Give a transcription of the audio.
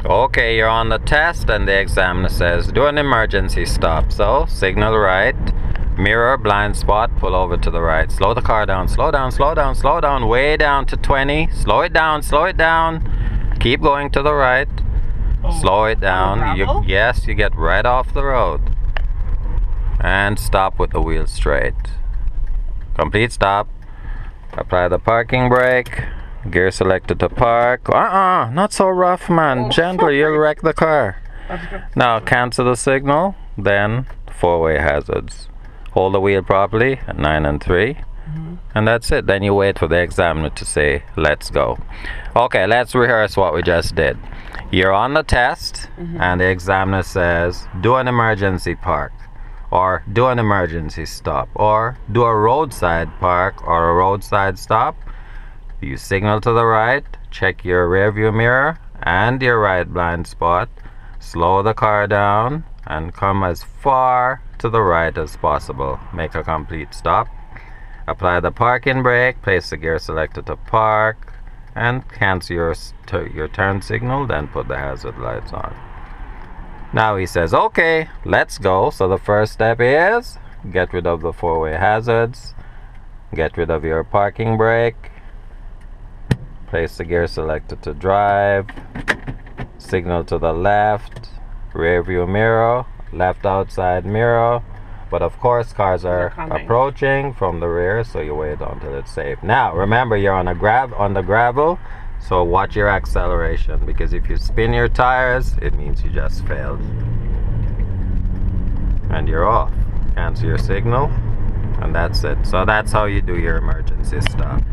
Okay, you're on the test and the examiner says do an emergency stop. So signal right, mirror, blind spot, pull over to the right. Slow the car down, slow down, slow down, slow down, way down to 20. Slow it down, slow it down. Keep going to the right. Slow it down. Yes, you get right off the road. And stop with the wheel straight. Complete stop. Apply the parking brake. Gear selected to park. Not so rough, man. Gentle, you'll wreck the car. Now cancel the signal. Then four-way hazards. Hold the wheel properly at 9 and 3. And that's it. Then you wait for the examiner to say, let's go. Okay, let's rehearse what we just did. You're on the test, and the examiner says, do an emergency park, or do an emergency stop, or do a roadside park or a roadside stop. You signal to the right, check your rear view mirror and your right blind spot, slow the car down, and come as far to the right as possible. Make a complete stop. Apply the parking brake, place the gear selected to park, and cancel your turn signal, then put the hazard lights on. Now he says, okay, let's go. So the first step is get rid of the four-way hazards, get rid of your parking brake, place the gear selected to drive, signal to the left, rear view mirror, left outside mirror. But of course cars are approaching from the rear, so you wait until it's safe. Now remember, you're on the gravel, so watch your acceleration, because if you spin your tires, it means you just failed. And you're off. Cancel your signal, and that's it. So that's how you do your emergency stop.